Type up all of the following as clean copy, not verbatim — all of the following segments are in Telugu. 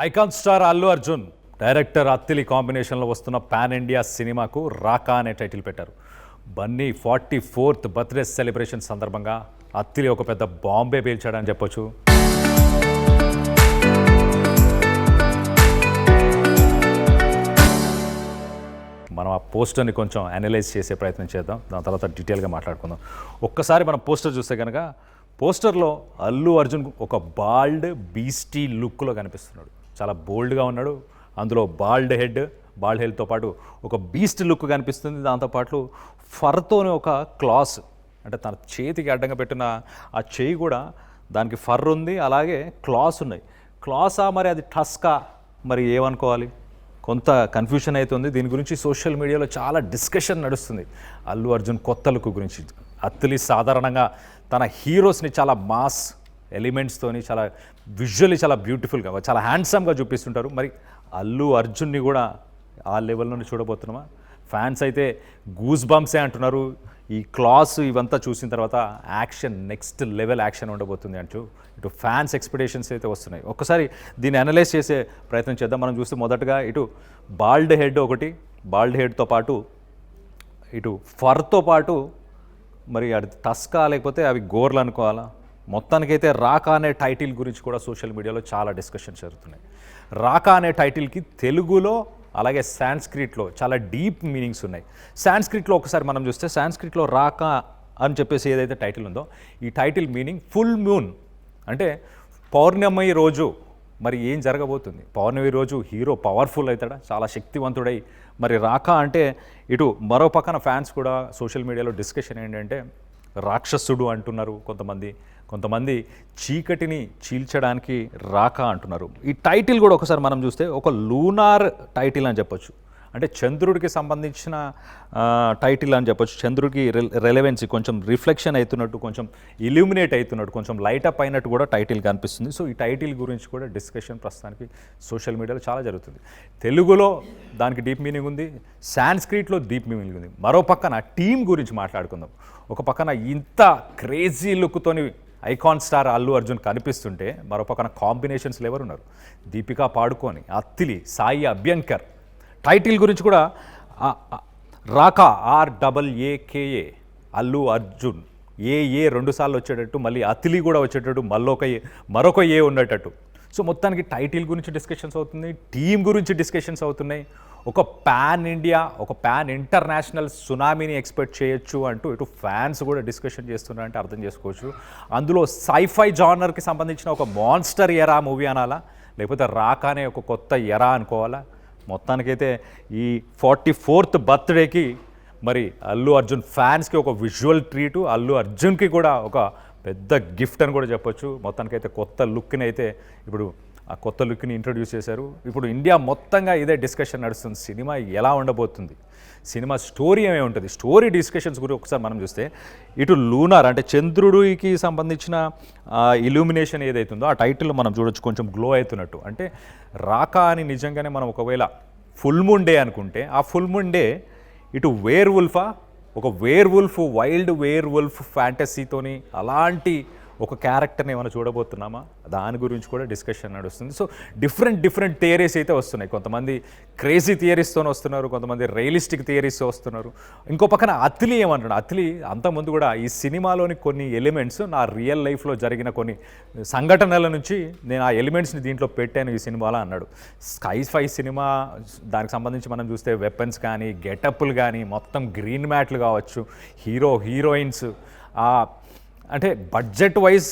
Icon star Allu Arjun director Attili కాంబినేషన్లో వస్తున్న పాన్ ఇండియా సినిమాకు రాకా అనే టైటిల్ పెట్టారు. బన్నీ 44th బర్త్డే సెలబ్రేషన్ సందర్భంగా అత్తిలి ఒక పెద్ద బాంబే పేల్చాడని చెప్పొచ్చు. మనం ఆ పోస్టర్ని కొంచెం అనలైజ్ చేసే ప్రయత్నం చేద్దాం, దాని తర్వాత డీటెయిల్గా మాట్లాడుకుందాం. ఒక్కసారి మనం పోస్టర్ చూస్తే కనుక పోస్టర్లో అల్లు అర్జున్ ఒక బాల్డ్ బీస్టీ లుక్లో కనిపిస్తున్నాడు. చాలా బోల్డ్గా ఉన్నాడు. అందులో బాల్డ్ హెడ్తో పాటు ఒక బీస్ట్ లుక్ కనిపిస్తుంది. దాంతోపాటు ఫర్తోనే ఒక క్లాస్, అంటే తన చేతికి అడ్డంగా పెట్టిన ఆ చేయి కూడా దానికి ఫర్ ఉంది, అలాగే క్లాస్ ఉన్నాయి. క్లాసా మరి అది టస్కా, మరి ఏమనుకోవాలి? కొంత కన్ఫ్యూషన్ అవుతుంది. దీని గురించి సోషల్ మీడియాలో చాలా డిస్కషన్ నడుస్తుంది. అల్లు అర్జున్ కొత్త లుక్ గురించి. అత్తిలి సాధారణంగా తన హీరోస్ని చాలా మాస్ ఎలిమెంట్స్తోని, చాలా విజువల్లీ చాలా బ్యూటిఫుల్గా, చాలా హ్యాండ్సమ్గా చూపిస్తుంటారు. మరి అల్లు అర్జున్ని కూడా ఆ లెవెల్లోనే చూడబోతున్నామా? ఫ్యాన్స్ అయితే గూస్ బంప్సే అంటున్నారు. ఈ క్లాస్ ఇవంతా చూసిన తర్వాత యాక్షన్, నెక్స్ట్ లెవెల్ యాక్షన్ ఉండబోతుంది అంటూ ఇటు ఫ్యాన్స్ ఎక్స్పెక్టేషన్స్ అయితే వస్తున్నాయి. ఒక్కసారి దీన్ని అనలైజ్ చేసే ప్రయత్నం చేద్దాం. మనం చూస్తే మొదటగా ఇటు బాల్డ్ హెడ్ ఒకటి, బాల్డ్ హెడ్తో పాటు ఇటు ఫర్తో పాటు మరి అది టస్కా లేకపోతే అవి గోర్లు అనుకోవాలా? మొత్తానికైతే రాకా అనే టైటిల్ గురించి కూడా సోషల్ మీడియాలో చాలా డిస్కషన్స్ జరుగుతున్నాయి. రాకా అనే టైటిల్కి తెలుగులో అలాగే సాంస్క్రిట్లో చాలా డీప్ మీనింగ్స్ ఉన్నాయి. సాంస్క్రిట్లో ఒకసారి మనం చూస్తే సాంస్క్రిట్లో రాకా అని చెప్పేసి ఏదైతే టైటిల్ ఉందో, ఈ టైటిల్ మీనింగ్ ఫుల్ మూన్, అంటే పౌర్ణమి రోజు మరి ఏం జరగబోతుంది? పౌర్ణమి రోజు హీరో పవర్ఫుల్ అవుతాడా, చాలా శక్తివంతుడై మరి రాకా అంటే ఇటు మరో పక్కన ఫ్యాన్స్ కూడా సోషల్ మీడియాలో డిస్కషన్ ఏంటంటే రాక్షసుడు అంటున్నారు కొంతమంది చీకటిని చీల్చడానికి రాకా అంటున్నారు. ఈ టైటిల్ కూడా ఒకసారి మనం చూస్తే ఒక లూనార్ టైటిల్ అని చెప్పొచ్చు, అంటే చంద్రుడికి సంబంధించిన టైటిల్ అని చెప్పొచ్చు. చంద్రుడికి రెలవెన్సీ కొంచెం రిఫ్లెక్షన్ అవుతున్నట్టు, కొంచెం ఇల్యూమినేట్ అవుతున్నట్టు, కొంచెం లైటప్ అయినట్టు కూడా టైటిల్ కనిపిస్తుంది. సో ఈ టైటిల్ గురించి కూడా డిస్కషన్ ప్రస్తుతానికి సోషల్ మీడియాలో చాలా జరుగుతుంది. తెలుగులో దానికి డీప్ మీనింగ్ ఉంది, సాంస్క్రిట్లో డీప్ మీనింగ్ ఉంది. మరో పక్కన టీం గురించి మాట్లాడుకుందాం. ఒక పక్కన ఇంత క్రేజీ లుక్తోని ఐకాన్ స్టార్ అల్లు అర్జున్ కనిపిస్తుంటే, మరో పక్కన కాంబినేషన్స్లో ఎవరున్నారు? దీపికా పాడుకోని, అత్తిలి, సాయి అభ్యంకర్. టైటిల్ గురించి కూడా రాకా, RAAKA, అల్లు అర్జున్, ఏ 2 సార్లు వచ్చేటట్టు, మళ్ళీ అత్తిలి కూడా వచ్చేటట్టు, మరొక ఏ ఉండేటట్టు. సో మొత్తానికి టైటిల్ గురించి డిస్కషన్స్ అవుతుంది, టీం గురించి డిస్కషన్స్ అవుతున్నాయి. ఒక పాన్ ఇండియా, ఒక పాన్ ఇంటర్నేషనల్ సునామీని ఎక్స్పెక్ట్ చేయొచ్చు అంటూ ఇటు ఫ్యాన్స్ కూడా డిస్కషన్ చేస్తున్నారంటే అర్థం చేసుకోవచ్చు. అందులో సైఫై జానర్కి సంబంధించిన ఒక మాన్స్టర్ ఎరా మూవీ అనాలా, లేకపోతే రాకానే ఒక కొత్త ఎరా అనుకోవాలా? మొత్తానికైతే ఈ 44th బర్త్డేకి మరి అల్లు అర్జున్ ఫ్యాన్స్కి ఒక విజువల్ ట్రీటు, అల్లు అర్జున్కి కూడా ఒక పెద్ద గిఫ్ట్ అని కూడా చెప్పొచ్చు. మొత్తానికైతే కొత్త లుక్ని అయితే ఇప్పుడు ఆ కొత్త లుక్ని ఇంట్రొడ్యూస్ చేశారు. ఇప్పుడు ఇండియా మొత్తంగా ఇదే డిస్కషన్ నడుస్తుంది. సినిమా ఎలా ఉండబోతుంది, సినిమా స్టోరీ ఏమేమి ఉంటుంది, స్టోరీ డిస్కషన్స్ గురించి ఒకసారి మనం చూస్తే ఇటు లూనార్ అంటే చంద్రుడికి సంబంధించిన ఇల్యూమినేషన్ ఏదైతుందో ఆ టైటిల్లో మనం చూడొచ్చు, కొంచెం గ్లో అవుతున్నట్టు. అంటే రాకా అని నిజంగానే మనం ఒకవేళ ఫుల్ మూన్ డే అనుకుంటే, ఆ ఫుల్ మూన్ డే ఇటు వేర్ వుల్ఫా, ఒక werewolf, wild werewolf ఫ్యాంటసీతోని అలాంటి ఒక క్యారెక్టర్ని ఏమైనా చూడబోతున్నామా? దాని గురించి కూడా డిస్కషన్ నడుస్తుంది. సో డిఫరెంట్ థియరీస్ అయితే వస్తున్నాయి. కొంతమంది క్రేజీ థియరీస్తో వస్తున్నారు, కొంతమంది రియలిస్టిక్ థియరీస్తో వస్తున్నారు. ఇంకో పక్కన అత్తిలి ఏమంటున్నాడు, అత్తిలి అంతకుముందు కూడా ఈ సినిమాలోని కొన్ని ఎలిమెంట్స్ నా రియల్ లైఫ్లో జరిగిన కొన్ని సంఘటనల నుంచి నేను ఆ ఎలిమెంట్స్ని దీంట్లో పెట్టాను ఈ సినిమాలో అన్నాడు. స్కై-ఫై సినిమా, దానికి సంబంధించి మనం చూస్తే వెపన్స్ కానీ, గెటప్లు కానీ, మొత్తం గ్రీన్ మ్యాట్లు కావచ్చు, హీరోయిన్స్, అంటే బడ్జెట్ వైజ్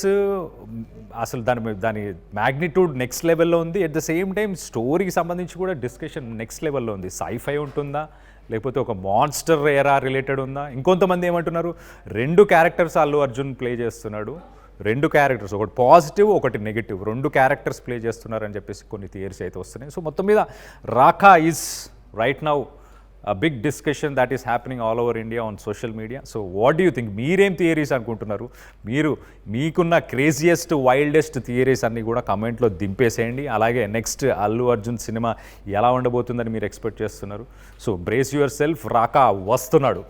అసలు దాని మ్యాగ్నిట్యూడ్ నెక్స్ట్ లెవెల్లో ఉంది. ఎట్ ద సేమ్ టైం స్టోరీకి సంబంధించి కూడా డిస్కషన్ నెక్స్ట్ లెవెల్లో ఉంది. సైఫై ఉంటుందా, లేకపోతే ఒక మాన్స్టర్ ఎరా రిలేటెడ్ ఉందా? ఇంకొంతమంది ఏమంటున్నారు, 2 క్యారెక్టర్స్ అల్లు అర్జున్ ప్లే చేస్తున్నాడు, 2 క్యారెక్టర్స్, ఒకటి పాజిటివ్ ఒకటి నెగిటివ్, 2 క్యారెక్టర్స్ ప్లే చేస్తున్నారని చెప్పేసి కొన్ని థియరీస్ అయితే వస్తున్నాయి. సో మొత్తం మీద Raaka is right now a big discussion that is happening all over India on social media. So what do you think? మీరేం థియరీస్ అనుకుంటున్నారు? మీకున్న క్రేజియెస్ట్, వైల్డెస్ట్ థియరీస్ అన్నీ కూడా కమెంట్లో దింపేసేయండి. అలాగే నెక్స్ట్ అల్లు అర్జున్ సినిమా ఎలా ఉండబోతుందని మీరు ఎక్స్పెక్ట్ చేస్తున్నారు? సో బ్రేస్ యువర్ సెల్ఫ్, రాకా వస్తున్నాడు.